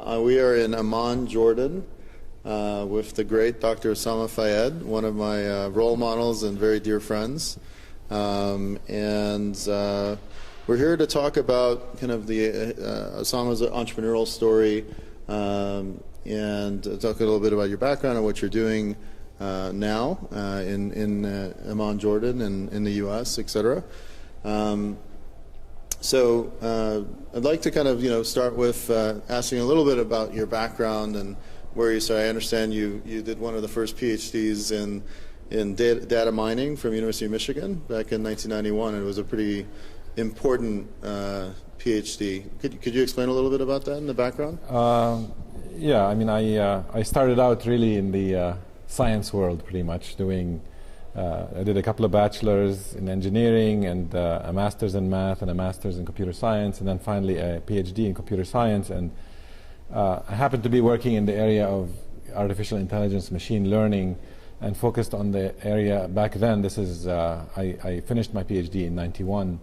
We are in Amman, Jordan, with the great Dr. Usama Fayyad, one of my role models and very dear friends. We're here to talk about kind of the Usama's entrepreneurial story and talk a little bit about your background and what you're doing now in Amman, Jordan, and in the U.S., etc. I'd like to kind of start with asking a little bit about your background and where you started. I understand you did one of the first PhDs in data mining from University of Michigan back in 1991. It was a pretty important PhD. Could you explain a little bit about that in the background? Yeah, I mean, I started out really in the science world, pretty much doing. I did a couple of bachelors in engineering and a master's in math and a master's in computer science, and then finally a PhD in computer science. And I happened to be working in the area of artificial intelligence, machine learning, and focused on the area back then. This is I finished my PhD in '91.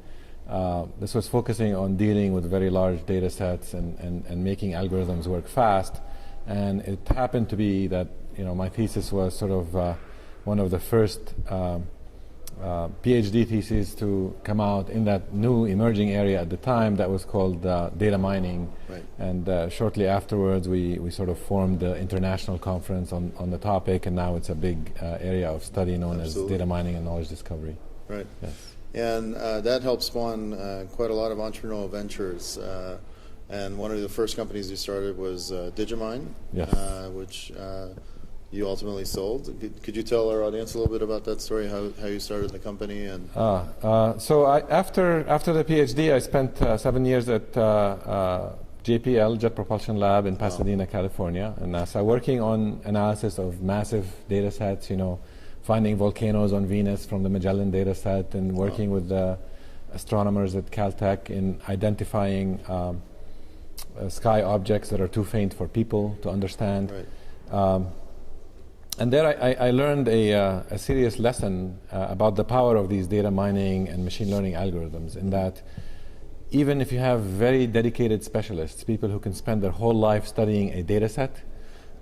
This was focusing on dealing with very large data sets and making algorithms work fast. And it happened to be that my thesis was sort of one of the first PhD theses to come out in that new emerging area at the time that was called data mining. Right. And shortly afterwards we sort of formed the international conference on the topic, and now it's a big area of study known Absolutely. as data mining and knowledge discovery. Right. Yes. And that helped spawn quite a lot of entrepreneurial ventures. And one of the first companies you started was Digimine, Yes. Which you ultimately sold. Could you tell our audience a little bit about that story, how you started the company? And so after the PhD, I spent 7 years at JPL, Jet Propulsion Lab in Pasadena, California, in NASA, working on analysis of massive data sets, finding volcanoes on Venus from the Magellan data set, and working with astronomers at Caltech in identifying sky objects that are too faint for people to understand. Right. And there I learned a serious lesson about the power of these data mining and machine learning algorithms, in that even if you have very dedicated specialists, people who can spend their whole life studying a data set,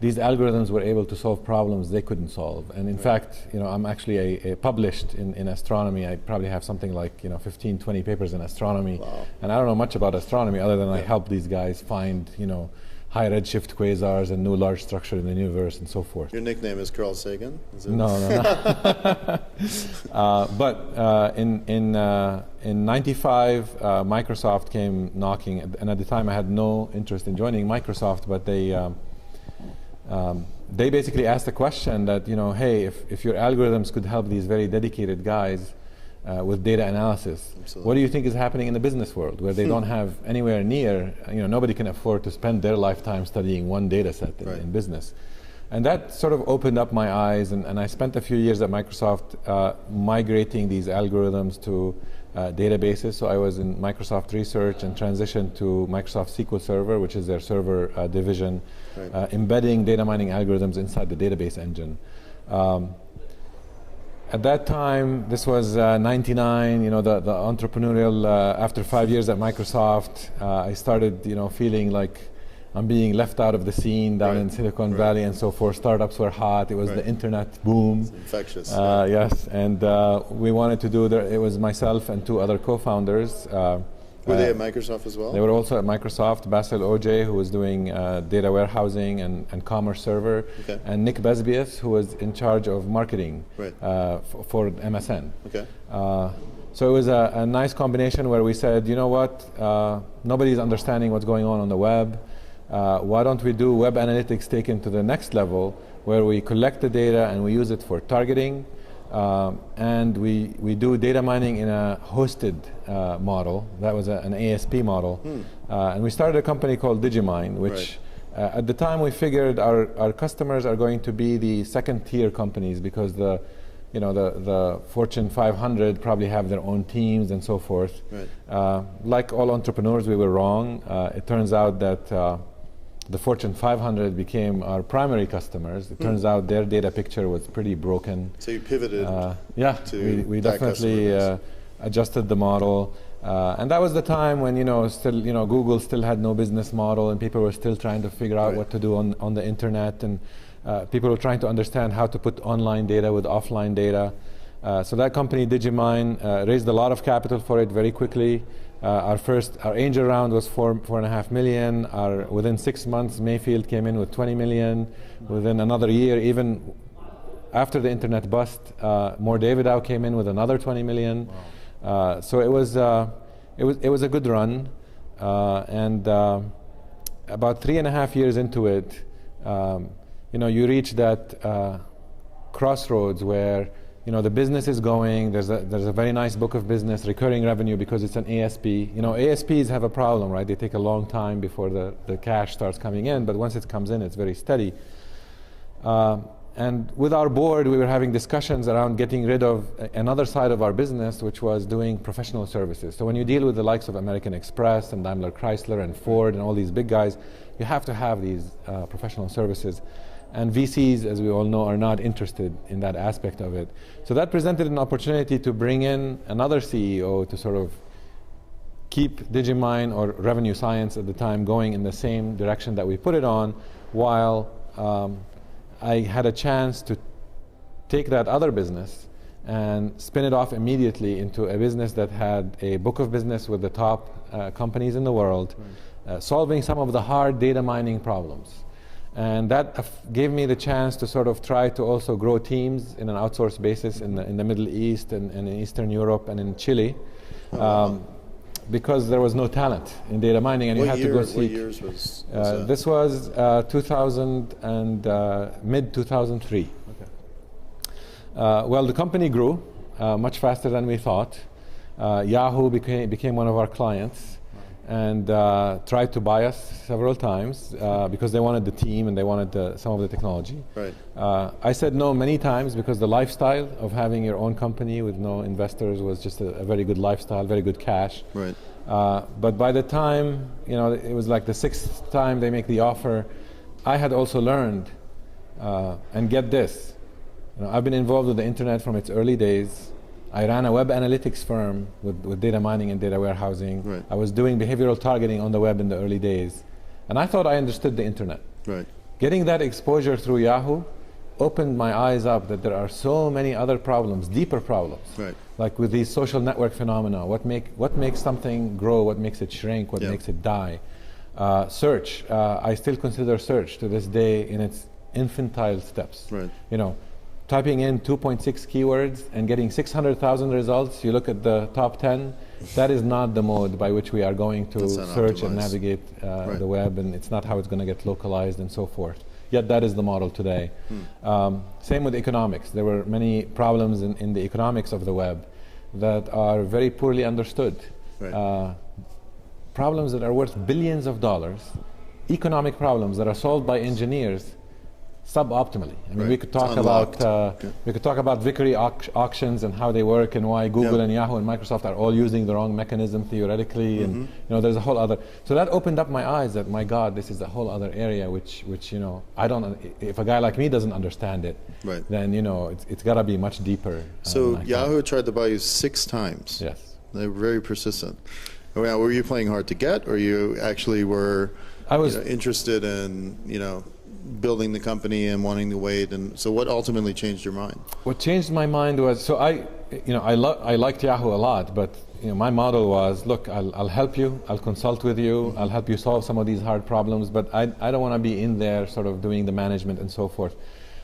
these algorithms were able to solve problems they couldn't solve. And in fact, I'm actually published in astronomy. I probably have something like 15, 20 papers in astronomy. Wow. And I don't know much about astronomy other than I help these guys find high redshift quasars and new large structure in the universe and so forth. Your nickname is Carl Sagan? Is it? No. But in '95, Microsoft came knocking, and at the time I had no interest in joining Microsoft, but they basically asked the question that, hey, if your algorithms could help these very dedicated guys with data analysis, Absolutely. what do you think is happening in the business world, where they don't have anywhere near, nobody can afford to spend their lifetime studying one data set in business. And that sort of opened up my eyes, and I spent a few years at Microsoft migrating these algorithms to databases. So I was in Microsoft Research and transitioned to Microsoft SQL Server, which is their server division, Right. embedding data mining algorithms inside the database engine. At that time, this was '99, the entrepreneurial, after 5 years at Microsoft, I started, feeling like I'm being left out of the scene down in Silicon Valley and so forth. Startups were hot. It was the internet boom. It's infectious. Yes, and we wanted to do, it was myself and two other co-founders. Were they at Microsoft as well? They were also at Microsoft. Basil Oj, who was doing data warehousing and commerce server, Okay. and Nick Besbius, who was in charge of marketing Right. for MSN. Okay. So it was a nice combination where we said, you know what, nobody's understanding what's going on the web. Why don't we do web analytics taken to the next level, where we collect the data and we use it for targeting, and we do data mining in a hosted model. That was an ASP model. And we started a company called Digimine, which at the time we figured our customers are going to be the second tier companies, because the Fortune 500 probably have their own teams and so forth. Right. Like all entrepreneurs, we were wrong. It turns out that the Fortune 500 became our primary customers. It turns out their data picture was pretty broken. So you pivoted Yeah, to we that definitely customer base. adjusted the model. And that was the time when, still, Google still had no business model, and people were still trying to figure out what to do on the internet, and people were trying to understand how to put online data with offline data. So that company, Digimine, raised a lot of capital for it very quickly. Our angel round was 4.5 million. Within 6 months, Mayfield came in with 20 million. Within another year, even after the internet bust, More Davidow came in with another 20 million. Wow. So it was a good run, and about 3.5 years into it, you reach that crossroads where the business is going. There's a very nice book of business, recurring revenue, because it's an ASP. ASPs have a problem, right? They take a long time before the cash starts coming in, but once it comes in, it's very steady. And with our board, we were having discussions around getting rid of another side of our business, which was doing professional services. So when you deal with the likes of American Express and Daimler Chrysler and Ford and all these big guys, you have to have these professional services. And VCs, as we all know, are not interested in that aspect of it. So that presented an opportunity to bring in another CEO to sort of keep Digimine, or Revenue Science at the time, going in the same direction that we put it on, while I had a chance to take that other business and spin it off immediately into a business that had a book of business with the top companies in the world, solving some of the hard data mining problems. And that gave me the chance to sort of try to also grow teams in an outsourced basis in the Middle East and in Eastern Europe and in Chile, because there was no talent in data mining, and you had to go seek. What years was that? This was 2000 and mid-2003. Okay. Well, the company grew much faster than we thought. Yahoo became one of our clients, and tried to buy us several times because they wanted the team and they wanted some of the technology. Right. I said no many times, because the lifestyle of having your own company with no investors was just a very good lifestyle, very good cash. Right. But by the time, it was like the 6th time they make the offer, I had also learned, and get this, I've been involved with the internet from its early days. I ran a web analytics firm with data mining and data warehousing. Right. I was doing behavioral targeting on the web in the early days. And I thought I understood the internet. Right. Getting that exposure through Yahoo opened my eyes up that there are so many other problems, deeper problems. Right. Like with these social network phenomena, what makes something grow, what makes it shrink, what makes it die. Search, I still consider search to this day in its infantile steps. Right. Typing in 2.6 keywords and getting 600,000 results, you look at the top 10, that is not the mode by which we are going to search and navigate the web, and it's not how it's going to get localized and so forth. Yet that is the model today. Same with economics. There were many problems in the economics of the web that are very poorly understood. Right. Problems that are worth billions of dollars, economic problems that are solved by engineers suboptimally. I mean, we could talk about Vickery auctions and how they work, and why Google and Yahoo and Microsoft are all using the wrong mechanism theoretically, and there's a whole other. So that opened up my eyes that, my God, this is a whole other area which I don't. If a guy like me doesn't understand it, then it's got to be much deeper. So Yahoo tried to buy you 6 times. Yes, they were very persistent. Were you playing hard to get, or you actually were? I was interested in building the company and wanting to wait, and so what ultimately changed your mind? What changed my mind was, so I liked Yahoo a lot, but my model was, look, I'll help you, I'll consult with you, I'll help you solve some of these hard problems, but I don't want to be in there sort of doing the management and so forth.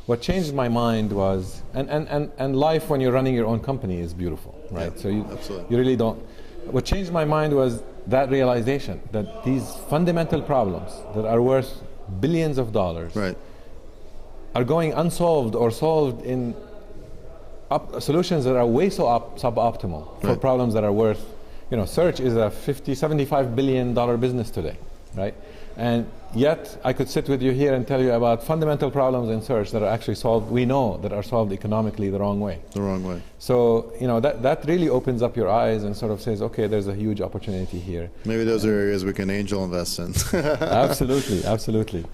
What changed my mind was, and life when you're running your own company is beautiful, right? So you really don't. What changed my mind was that realization that these fundamental problems that are worth billions of dollars are going unsolved or solved in solutions that are way suboptimal for problems that are worth, search is a $75 billion business today, right? And yet I could sit with you here and tell you about fundamental problems in search that are actually solved, we know, that are solved economically the wrong way. The wrong way. So, that really opens up your eyes and sort of says, okay, there's a huge opportunity here. Maybe those are areas we can angel invest in. Absolutely, absolutely.